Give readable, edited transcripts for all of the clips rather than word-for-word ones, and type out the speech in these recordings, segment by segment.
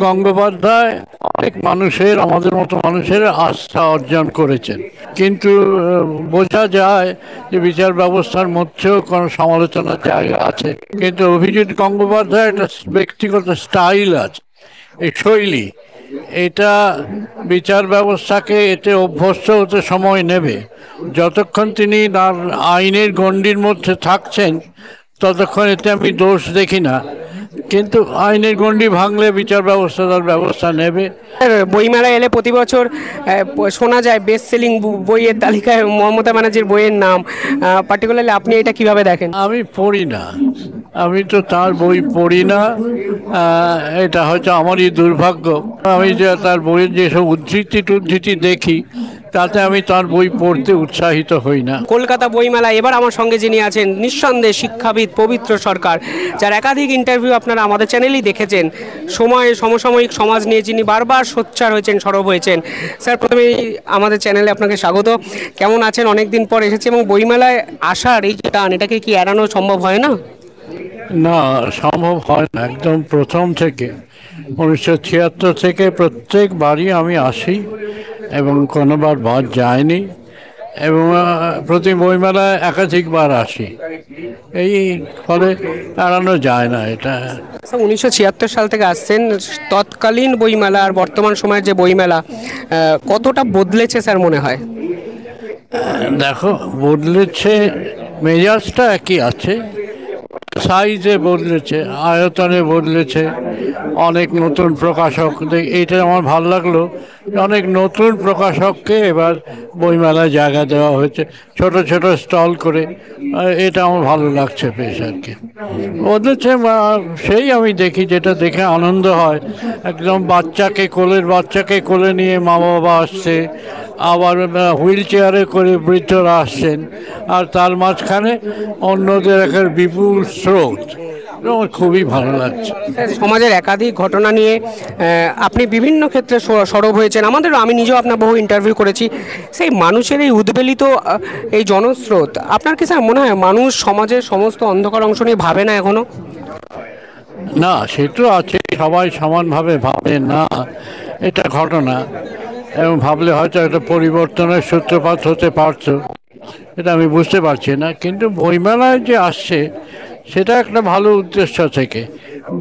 গঙ্গোপাধ্যায় অনেক মানুষের, আমাদের মতো মানুষের আস্থা অর্জন করেছেন, কিন্তু বোঝা যায় যে বিচার ব্যবস্থার মধ্যেও কোনো সমালোচনার জায়গা আছে। কিন্তু অভিজিৎ গঙ্গোপাধ্যায় একটা ব্যক্তিগত স্টাইল আছে, এই শৈলী, এটা বিচার ব্যবস্থাকে এতে অভ্যস্ত হতে সময় নেবে। যতক্ষণ তিনি তার আইনের গণ্ডির মধ্যে থাকছেন ততক্ষণ এতে আমি দোষ দেখি না, কিন্তু আইনের গণ্ডি ভাঙলে বিচার ব্যবস্থা তার ব্যবস্থা নেবে। বইমেলা এলে প্রতি বছর শোনা যায় বেস্ট সেলিং বইয়ের তালিকায় মমতা ব্যানার্জির বইয়ের নাম। পার্টিকুলারলি আপনি এটা কিভাবে দেখেন? আমি পড়ি না, আমি তো তার বই পড়ি না। এটা হয়তো আমারই দুর্ভাগ্য। আমি যে তার বইয়ের যেসব উদ্ধৃতি দেখি তাতে আমি তার বই পড়তে উৎসাহিত হই না। কলকাতা বইমেলা এবার আমার সঙ্গে যিনি আছেন, নিঃসন্দেহে শিক্ষাবিদ পবিত্র সরকার, যার একাধিক ইন্টারভিউ আপনারা আমাদের চ্যানেলেই দেখেছেন। সমসাময়িক সমাজ নিয়ে যিনি বারবার সোচ্চার হয়েছেন, সরব হয়েছেন। স্যার, প্রথমেই আমাদের চ্যানেলে আপনাকে স্বাগত। কেমন আছেন? অনেক দিন পর এসেছে এবং বইমেলায় আসার এই যে টান, এটাকে কি এড়ানো সম্ভব হয় না? না, সম্ভব হয় না। একদম প্রথম থেকে 1976 থেকে প্রত্যেকবারই আমি আসি এবং কোনোবার বাদ যায়নি, এবং প্রতি বইমেলায় একাধিকবার আসি। এই ফলে এড়ানো যায় না এটা। 1976 সাল থেকে আসছেন, তৎকালীন বইমেলা আর বর্তমান সময়ের যে বইমেলা কতটা বদলেছে স্যার মনে হয়? দেখো, বদলেছে, মেজাজটা একই আছে, সাইজে বদলেছে, আয়তনে বদলেছে, অনেক নতুন প্রকাশক। এইটা আমার ভালো লাগলো, অনেক নতুন প্রকাশককে এবার বইমেলায় জায়গা দেওয়া হয়েছে, ছোট ছোট স্টল করে। এটা আমার ভালো লাগছে বেশ আর কি। বদলেছে, সেই আমি দেখি, যেটা দেখে আনন্দ হয়। একদম কোলের বাচ্চাকে কোলে নিয়ে মা বাবা আসছে, আবার হুইল চেয়ারে করে বৃদ্ধরা আসছেন, আর তার মাঝখানে অন্যদের একটা বিপুল স্রোত। আমার খুবই ভালো লাগছে। সমাজের একাধিক ঘটনা নিয়ে আপনি বিভিন্ন ক্ষেত্রে সরব হয়েছেন। আমি নিজেও আপনার বহু ইন্টারভিউ করেছি। সেই মানুষের এই উদ্বেলিত এই জনস্রোত, আপনার কি স্যার মনে হয় মানুষ সমাজের সমস্ত অন্ধকার অংশ নিয়ে ভাবে না এখনো? না, সে তো আছে, সবাই সমানভাবে ভাবে না, এটা ঘটনা। এবং ভাবলে হয়তো একটা পরিবর্তনের সূত্রপাত হতে পারত, এটা আমি বুঝতে পারছি না। কিন্তু বইমেলায় যে আসছে সেটা একটা ভালো উদ্দেশ্য থেকে,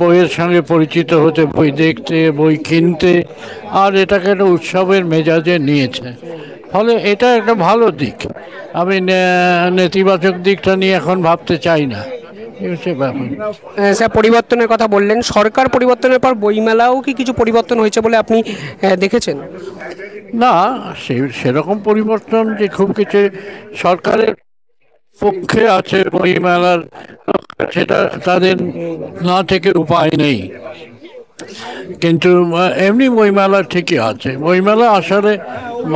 বইয়ের সঙ্গে পরিচিত হতে, বই দেখতে, বই কিনতে, আর এটাকে একটা উৎসবের মেজাজে নিয়েছে। ফলে এটা একটা ভালো দিক। আমি নেতিবাচক দিকটা নিয়ে এখন ভাবতে চাই না। স্যার, পরিবর্তনের কথা বললেন, সরকার পরিবর্তনের পর বইমেলাও কি কিছু পরিবর্তন হয়েছে বলে আপনি দেখেছেন? না, সেরকম পরিবর্তন যে খুব কিছু সরকারের পক্ষে আছে বইমেলার, সেটা তাদের না থেকে উপায় নেই। কিন্তু এমনি বইমেলা ঠিকই আছে। বইমেলা আসলে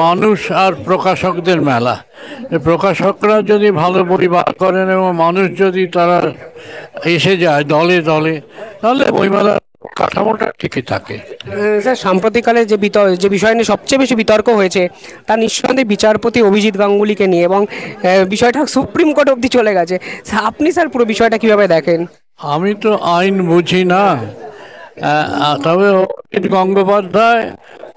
মানুষ আর প্রকাশকদের মেলা। প্রকাশকরা যদি ভালো বই বার করেন এবং মানুষ যদি তারা এসে যায় দলে দলে, তাহলে বইমেলা কাঠামোটা ঠিকই থাকে। স্যার, সাম্প্রতিককালে যে বিষয় নিয়ে সবচেয়ে বেশি বিতর্ক হয়েছে তা নিঃসন্দেহে বিচারপতি অভিজিৎ গাঙ্গুলিকে নিয়ে, এবং বিষয়টা সুপ্রিম কোর্ট অবধি চলে গেছে। আপনি স্যার পুরো বিষয়টা কিভাবে দেখেন? আমি তো আইন বুঝি না, তবে অভিজিৎ গঙ্গোপাধ্যায়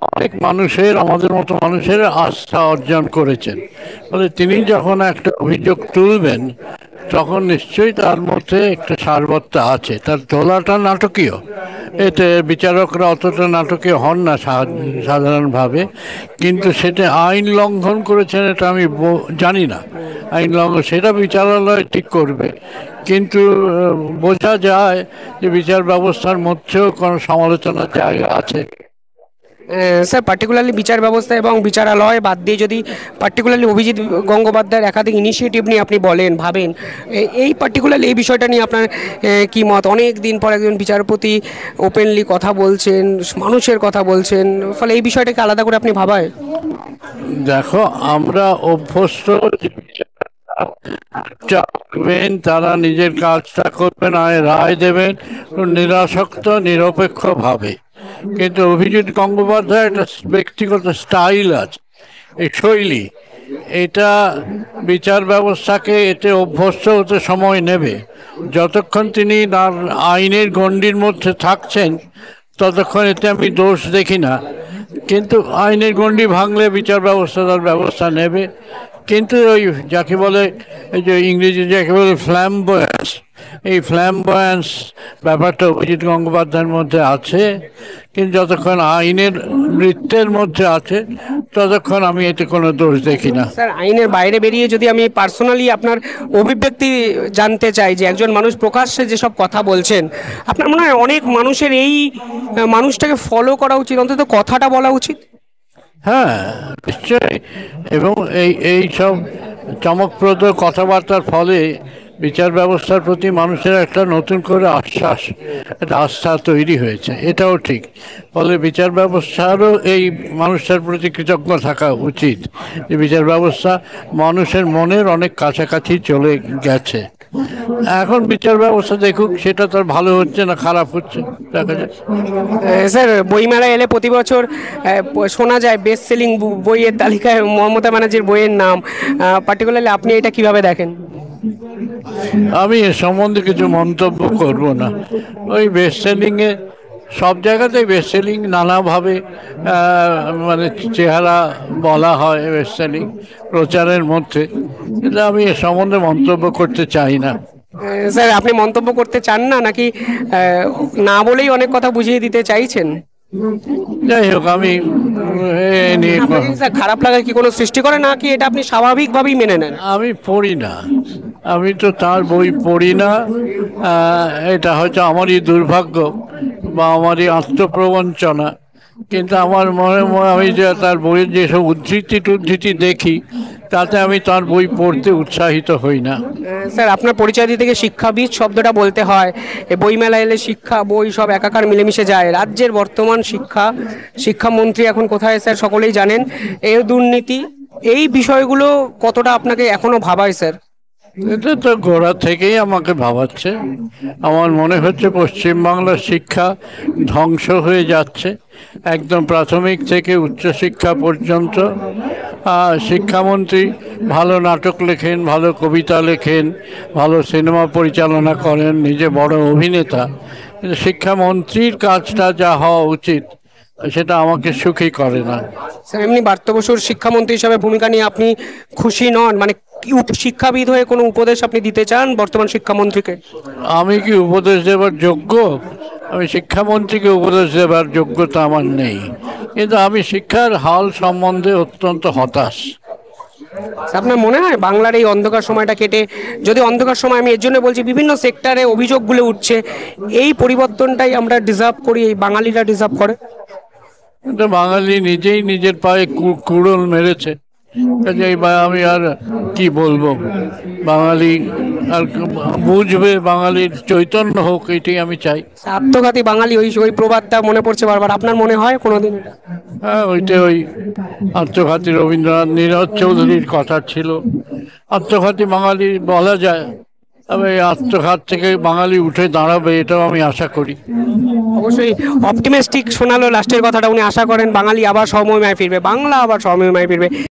অনেক মানুষের, আমাদের মতো মানুষের আস্থা অর্জন করেছেন। ফলে তিনি যখন একটা অভিযোগ তুলবেন তখন নিশ্চয়ই তার মধ্যে একটা সারবত্তা আছে। তার তোলাটা নাটকীয়, এতে বিচারকরা অতটা নাটকীয় হন না সাধারণভাবে, কিন্তু সেটা আইন লঙ্ঘন করেছেন এটা আমি জানি না। আইন লঙ্ঘন সেটা বিচারালয় ঠিক করবে, কিন্তু বোঝা যায় যে বিচার ব্যবস্থার মধ্যেও কোনো সমালোচনার জায়গা আছে। স্যার, পার্টিকুলারলি বিচার ব্যবস্থা এবং বিচারালয় বাদ দিয়ে যদি পার্টিকুলারলি অভিজিৎ গঙ্গোপাধ্যায়ের একাধিক ইনিশিয়েটিভ নিয়ে আপনি ভাবেন, এই পার্টিকুলারলি এই বিষয়টা নিয়ে আপনার কী মত? অনেক দিন পর একজন বিচারপতি ওপেনলি কথা বলছেন, মানুষের কথা বলছেন, ফলে এই বিষয়টাকে আলাদা করে আপনি ভাবায়? দেখো, আমরা অভ্যস্ত, তারা নিজের কাজটা করবেন, রায় দেবেন নিরাসক্ত নিরপেক্ষভাবে। কিন্তু অভিজিৎ গঙ্গোপাধ্যায় একটা ব্যক্তিগত স্টাইল আছে, এই শৈলী, এটা বিচার ব্যবস্থাকে এতে অভ্যস্ত হতে সময় নেবে। যতক্ষণ তিনি তার আইনের গণ্ডির মধ্যে থাকছেন ততক্ষণ এতে আমি দোষ দেখি না। কিন্তু আইনের গণ্ডি ভাঙলে বিচার ব্যবস্থা তার ব্যবস্থা নেবে। কিন্তু ওই যাকে বলে, এই যে ইংরেজি যাকে বলে ফ্ল্যামবয়েন্স, এই ফ্ল্যামবয়েন্স ব্যাপারটা অভিজিৎ গঙ্গোপাধ্যায়ের মধ্যে আছে। কিন্তু যতক্ষণ আইনের বৃত্তের মধ্যে আছে ততক্ষণ আমি এতে কোনো দোষ দেখি না। স্যার, আইনের বাইরে বেরিয়ে যদি আমি পার্সোনালি আপনার অভিব্যক্তি জানতে চাই, যে একজন মানুষ প্রকাশ্যে যেসব কথা বলছেন, আপনার মনে হয় অনেক মানুষের এই মানুষটাকে ফলো করা উচিত, অন্তত কথাটা বলা উচিত? হ্যাঁ, নিশ্চয়ই। এবং এই সব চমকপ্রদ কথাবার্তার ফলে বিচার ব্যবস্থার প্রতি মানুষের একটা নতুন করে একটা আস্থা তৈরি হয়েছে, এটাও ঠিক। ফলে বিচার ব্যবস্থারও এই মানুষটার প্রতি কৃতজ্ঞ থাকা উচিত যে বিচার ব্যবস্থা মানুষের মনের অনেক কাছাকাছি চলে গেছে। এখন বিচার ব্যবস্থা দেখুক সেটা তার ভালো হচ্ছে না খারাপ হচ্ছে, দেখা যায়। স্যার, বইমেলা এলে প্রতি বছর শোনা যায় বেস্ট সেলিং বইয়ের তালিকায় মমতা ব্যানার্জির বইয়ের নাম। পার্টিকুলারলি আপনি এটা কিভাবে দেখেন? আমি এ সম্বন্ধে কিছু মন্তব্য করব না। ওই বেস্ট সেলিংয়ে সব জায়গাতেই বেস্ট সেলিং নানাভাবে মানে চেহারা বলা হয় বেস্ট সেলিং প্রচারের মধ্যে, এটা আমি এ সম্বন্ধে মন্তব্য করতে চাই না। স্যার, আপনি মন্তব্য করতে চান না, নাকি না বলেই অনেক কথা বুঝিয়ে দিতে চাইছেন? যাই হোক, আমি নিয়ে স্যার, খারাপ লাগা কি কোনো সৃষ্টি করে, নাকি এটা আপনি স্বাভাবিকভাবেই মেনে নেন? আমি পড়ি না, আমি তো তার বই পড়ি না। এটা হয়তো আমারই দুর্ভাগ্য বা আমারই আত্মপ্রবঞ্চনা। কিন্তু আমার মনে আমি যে তার বইয়ের যেসব উদ্ধৃতি দেখি, তাতে আমি তার বই পড়তে উৎসাহিত হই না। স্যার, আপনার পরিচয় দিতে গিয়ে শিক্ষাবিদ শব্দটা বলতে হয়। এই বইমেলা এলে শিক্ষা বই সব একাকার মিলেমিশে যায়। রাজ্যের বর্তমান শিক্ষামন্ত্রী এখন কোথায় স্যার, সকলেই জানেন। এই দুর্নীতি, এই বিষয়গুলো কতটা আপনাকে এখনো ভাবায় স্যার? এটা তো গোড়া থেকেই আমাকে ভাবাচ্ছে। আমার মনে হচ্ছে পশ্চিমবাংলার শিক্ষা ধ্বংস হয়ে যাচ্ছে, একদম প্রাথমিক থেকে উচ্চশিক্ষা পর্যন্ত। শিক্ষামন্ত্রী ভালো নাটক লেখেন, ভালো কবিতা লেখেন, ভালো সিনেমা পরিচালনা করেন, নিজে বড় অভিনেতা। কিন্তু শিক্ষামন্ত্রীর কাজটা যা হওয়া উচিত সেটা আমাকে সুখী করে না। স্যার, এমনি ব্রাত্য বসুর শিক্ষামন্ত্রী হিসাবে ভূমিকা নিয়ে আপনি খুশি নন? মানে শিক্ষাবিদ হয়ে কোনো উপদেশ আপনি দিতে চান বর্তমান শিক্ষামন্ত্রীকে? আমি কি উপদেশ দেবার যোগ্য? আমি শিক্ষামন্ত্রীকে উপদেশ দেবার যোগ্যতা আমার নেই। কিন্তু আমি শিক্ষার হাল সম্বন্ধে অত্যন্ত হতাশ। আপনার মনে হয় বাংলার এই অন্ধকার সময়টা কেটে, যদি অন্ধকার সময় আমি এর জন্য বলছি, বিভিন্ন সেক্টরে অভিযোগগুলো উঠছে, এই পরিবর্তনটাই আমরা ডিজার্ভ করি, এই বাঙালিরা ডিজার্ভ করে? কিন্তু বাঙালি নিজেই নিজের পায়ে কুড়োল মেরেছে, কাজেই আমি আর কি বলবো। বাঙালি আর বুঝবে, বাঙালির চৈতন্য হোক, এটাই আমি চাই। আত্মঘাতী বাঙালি, ওই প্রবাদটা মনে পড়ছে বারবার। আপনার মনে হয় কোনোদিন? হ্যাঁ, ওই আত্মঘাতী রবীন্দ্রনাথ নীরজ চৌধুরীর কথা ছিল। আত্মঘাতী বাঙালি বলা যায়, তবে এই আত্মঘাত থেকে বাঙালি উঠে দাঁড়াবে, এটাও আমি আশা করি। অবশ্যই অপটিমিস্টিক শোনালো লাস্টের কথাটা। উনি আশা করেন বাঙালি আবার সমময় ফিরবে, বাংলা আবার সমময় ফিরবে।